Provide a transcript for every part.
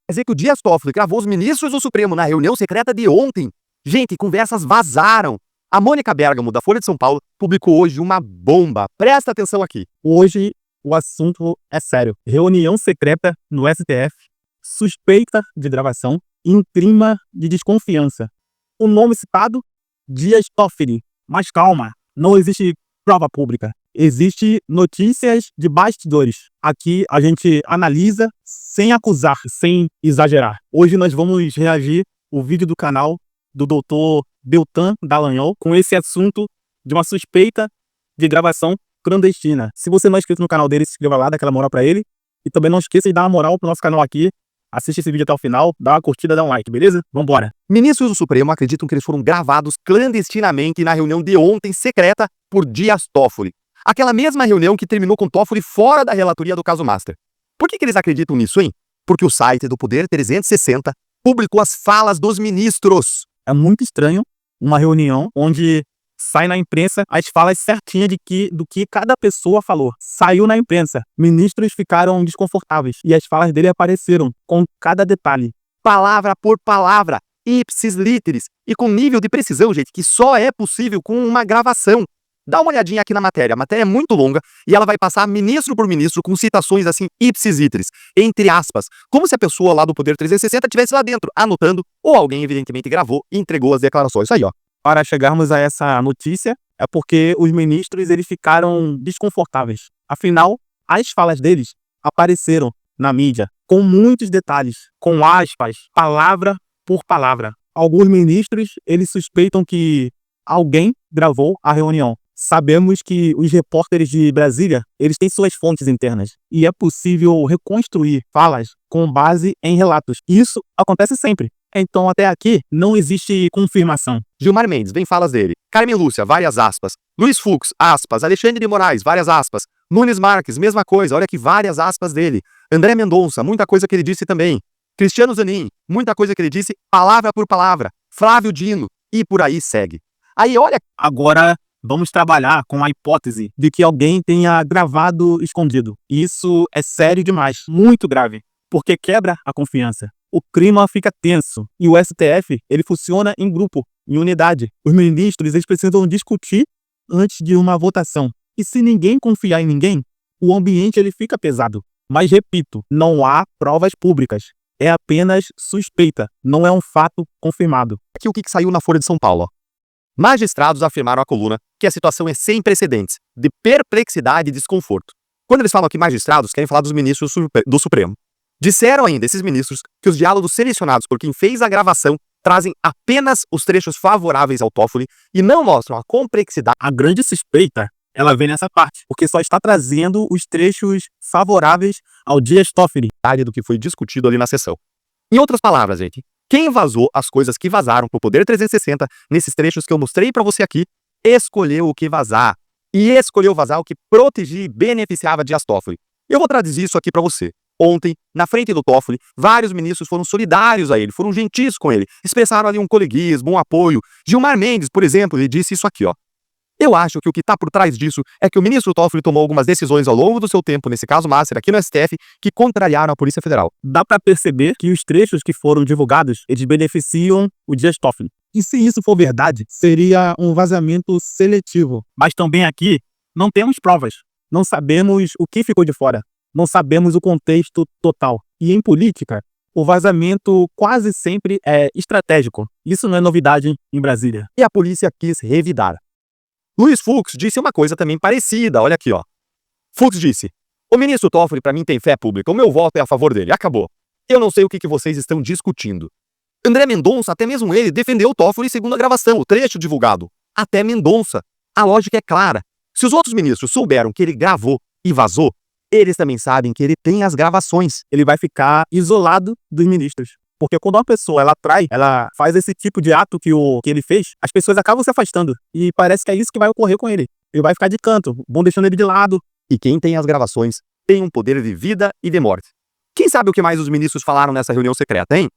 Quer dizer que o Dias Toffoli gravou os ministros do Supremo na reunião secreta de ontem. Gente, conversas vazaram. A Mônica Bergamo, da Folha de São Paulo, publicou hoje uma bomba. Presta atenção aqui. Hoje o assunto é sério. Reunião secreta no STF, suspeita de gravação em clima de desconfiança. O nome citado, Dias Toffoli. Mas calma, não existe prova pública. Existe notícias de bastidores. Aqui a gente analisa sem acusar, sem exagerar. Hoje nós vamos reagir ao vídeo do canal do Dr. Deltan Dallagnol com esse assunto de uma suspeita de gravação clandestina. Se você não é inscrito no canal dele, se inscreva lá, dá aquela moral pra ele. E também não esqueça de dar uma moral pro nosso canal aqui. Assiste esse vídeo até o final, dá uma curtida, dá um like, beleza? Vambora! Ministros do Supremo acreditam que eles foram gravados clandestinamente na reunião de ontem secreta por Dias Toffoli. Aquela mesma reunião que terminou com Toffoli fora da relatoria do caso Master. Por que eles acreditam nisso, hein? Porque o site do Poder 360 publicou as falas dos ministros. É muito estranho uma reunião onde sai na imprensa as falas certinhas do que cada pessoa falou. Saiu na imprensa. Ministros ficaram desconfortáveis e as falas dele apareceram com cada detalhe. Palavra por palavra, ipsis literis, e com nível de precisão, gente, que só é possível com uma gravação. Dá uma olhadinha aqui na matéria. A matéria é muito longa e ela vai passar ministro por ministro com citações assim, ipsis literis, entre aspas, como se a pessoa lá do Poder 360 estivesse lá dentro, anotando, ou alguém evidentemente gravou e entregou as declarações. Aí, ó. Para chegarmos a essa notícia, é porque os ministros eles ficaram desconfortáveis. Afinal, as falas deles apareceram na mídia, com muitos detalhes, com aspas, palavra por palavra. Alguns ministros eles suspeitam que alguém gravou a reunião. Sabemos que os repórteres de Brasília, eles têm suas fontes internas. E é possível reconstruir falas com base em relatos. Isso acontece sempre. Então, até aqui, não existe confirmação. Gilmar Mendes, vem falas dele. Carmen Lúcia, várias aspas. Luiz Fux, aspas. Alexandre de Moraes, várias aspas. Nunes Marques, mesma coisa, olha aqui, várias aspas dele. André Mendonça, muita coisa que ele disse também. Cristiano Zanin, muita coisa que ele disse, palavra por palavra. Flávio Dino, e por aí segue. Aí, olha... Agora... vamos trabalhar com a hipótese de que alguém tenha gravado escondido. Isso é sério demais, muito grave, porque quebra a confiança. O clima fica tenso e o STF ele funciona em grupo, em unidade. Os ministros eles precisam discutir antes de uma votação. E se ninguém confiar em ninguém, o ambiente ele fica pesado. Mas repito, não há provas públicas. É apenas suspeita, não é um fato confirmado. Aqui o que saiu na Folha de São Paulo, ó. Magistrados afirmaram à coluna que a situação é sem precedentes, de perplexidade e desconforto. Quando eles falam aqui magistrados, querem falar dos ministros do Supremo. Disseram ainda esses ministros que os diálogos selecionados por quem fez a gravação trazem apenas os trechos favoráveis ao Toffoli e não mostram a complexidade. A grande suspeita, ela vem nessa parte, porque só está trazendo os trechos favoráveis ao Dias Toffoli. Do que foi discutido ali na sessão. Em outras palavras, gente, quem vazou as coisas que vazaram pro Poder 360, nesses trechos que eu mostrei pra você aqui, escolheu o que vazar. E escolheu vazar o que protegia e beneficiava Dias Toffoli. Eu vou traduzir isso aqui pra você. Ontem, na frente do Toffoli, vários ministros foram solidários a ele, foram gentis com ele, expressaram ali um coleguismo, um apoio. Gilmar Mendes, por exemplo, ele disse isso aqui, ó. Eu acho que o que está por trás disso é que o ministro Toffoli tomou algumas decisões ao longo do seu tempo, nesse caso Master, aqui no STF, que contrariaram a Polícia Federal. Dá para perceber que os trechos que foram divulgados, eles beneficiam o Dias Toffoli. E se isso for verdade, seria um vazamento seletivo. Mas também aqui, não temos provas. Não sabemos o que ficou de fora. Não sabemos o contexto total. E em política, o vazamento quase sempre é estratégico. Isso não é novidade em Brasília. E a polícia quis revidar. Luiz Fux disse uma coisa também parecida, olha aqui, ó. Fux disse, o ministro Toffoli para mim tem fé pública, o meu voto é a favor dele, acabou. Eu não sei o que vocês estão discutindo. André Mendonça, até mesmo ele, defendeu o Toffoli segundo a gravação, o trecho divulgado. Até Mendonça. A lógica é clara. Se os outros ministros souberam que ele gravou e vazou, eles também sabem que ele tem as gravações. Ele vai ficar isolado dos ministros. Porque quando uma pessoa, ela trai, ela faz esse tipo de ato que ele fez, as pessoas acabam se afastando. E parece que é isso que vai ocorrer com ele. Ele vai ficar de canto, vão deixando ele de lado. E quem tem as gravações tem um poder de vida e de morte. Quem sabe o que mais os ministros falaram nessa reunião secreta, hein?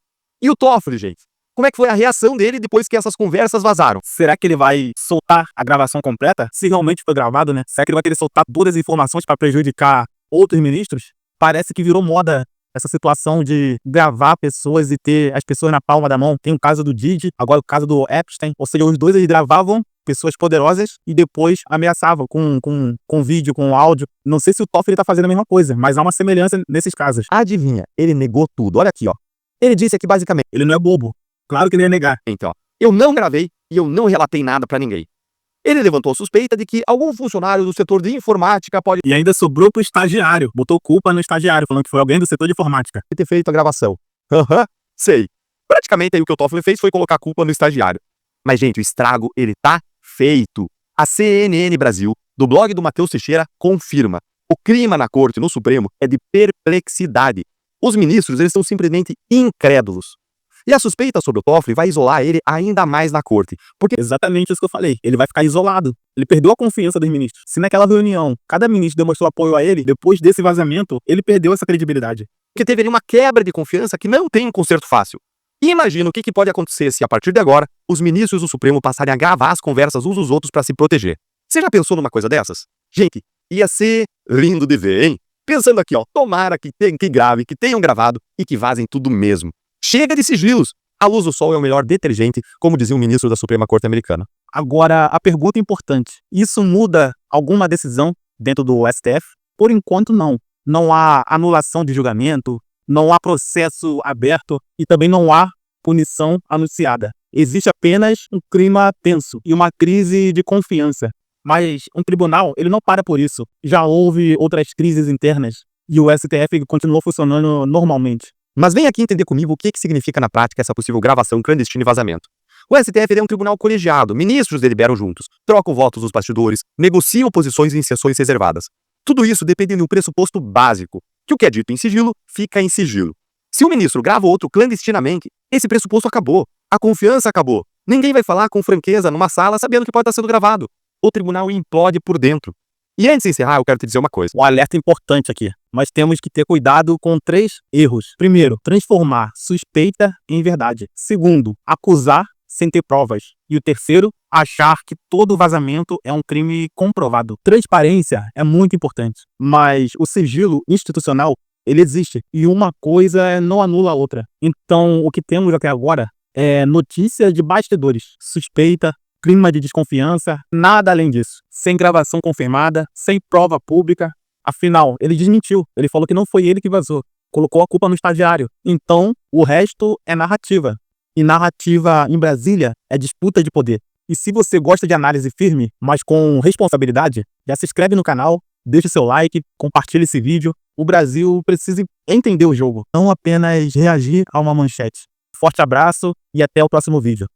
E o Toffoli, gente? Como é que foi a reação dele depois que essas conversas vazaram? Será que ele vai soltar a gravação completa? Se realmente foi gravado, né? Será que ele vai querer soltar todas as informações para prejudicar outros ministros? Parece que virou moda essa situação de gravar pessoas e ter as pessoas na palma da mão. Tem o caso do Didi, agora o caso do Epstein. Ou seja, os dois eles gravavam pessoas poderosas e depois ameaçavam com vídeo, com áudio. Não sei se o Toffoli tá fazendo a mesma coisa, mas há uma semelhança nesses casos. Adivinha, ele negou tudo. Olha aqui, ó. Ele disse aqui basicamente, Ele não é bobo. Claro que ele ia negar. ó, eu não gravei e eu não relatei nada pra ninguém. Ele levantou a suspeita de que algum funcionário do setor de informática pode E ainda sobrou pro estagiário. Botou culpa no estagiário, falando que foi alguém do setor de informática. ter feito a gravação. Aham, sei. Praticamente aí o que o Toffoli fez foi colocar a culpa no estagiário. Mas, gente, o estrago, ele tá feito. A CNN Brasil, do blog do Matheus Teixeira, confirma. O clima na corte, no Supremo, é de perplexidade. Os ministros, eles são simplesmente incrédulos. E a suspeita sobre o Toffoli vai isolar ele ainda mais na corte. Porque Exatamente isso que eu falei. Ele vai ficar isolado. Ele perdeu a confiança dos ministros. Se naquela reunião cada ministro demonstrou apoio a ele, depois desse vazamento, ele perdeu essa credibilidade. teve ali uma quebra de confiança que não tem um conserto fácil. E imagina o que pode acontecer se, a partir de agora, os ministros do Supremo passarem a gravar as conversas uns dos outros para se proteger. Você já pensou numa coisa dessas? Gente, ia ser lindo de ver, hein? Pensando aqui, ó, tomara que grave, que tenham gravado e que vazem tudo mesmo. Chega de sigilos! A luz do sol é o melhor detergente, como dizia o ministro da Suprema Corte Americana. Agora, a pergunta importante. Isso muda alguma decisão dentro do STF? Por enquanto, não. Não há anulação de julgamento, não há processo aberto e também não há punição anunciada. Existe apenas um clima tenso e uma crise de confiança. Mas um tribunal, ele não para por isso. Já houve outras crises internas e o STF continuou funcionando normalmente. Mas vem aqui entender comigo o que significa na prática essa possível gravação clandestina e vazamento. O STF é um tribunal colegiado, ministros deliberam juntos, trocam votos nos bastidores, negociam posições em sessões reservadas. Tudo isso depende de um pressuposto básico, que o que é dito em sigilo, fica em sigilo. Se um ministro grava outro clandestinamente, esse pressuposto acabou, a confiança acabou. Ninguém vai falar com franqueza numa sala sabendo que pode estar sendo gravado. O tribunal implode por dentro. E antes de encerrar, eu quero te dizer uma coisa. Um alerta importante aqui. Nós temos que ter cuidado com 3 erros. Primeiro, transformar suspeita em verdade. Segundo, acusar sem ter provas. E o terceiro, achar que todo vazamento é um crime comprovado. Transparência é muito importante, mas o sigilo institucional, ele existe. E uma coisa não anula a outra. Então, o que temos até agora é notícia de bastidores. Suspeita, clima de desconfiança, nada além disso. Sem gravação confirmada, sem prova pública. Afinal, ele desmentiu. Ele falou que não foi ele que vazou. Colocou a culpa no estagiário. Então, o resto é narrativa. E narrativa em Brasília é disputa de poder. E se você gosta de análise firme, mas com responsabilidade, já se inscreve no canal, deixa seu like, compartilha esse vídeo. O Brasil precisa entender o jogo, não apenas reagir a uma manchete. Forte abraço e até o próximo vídeo.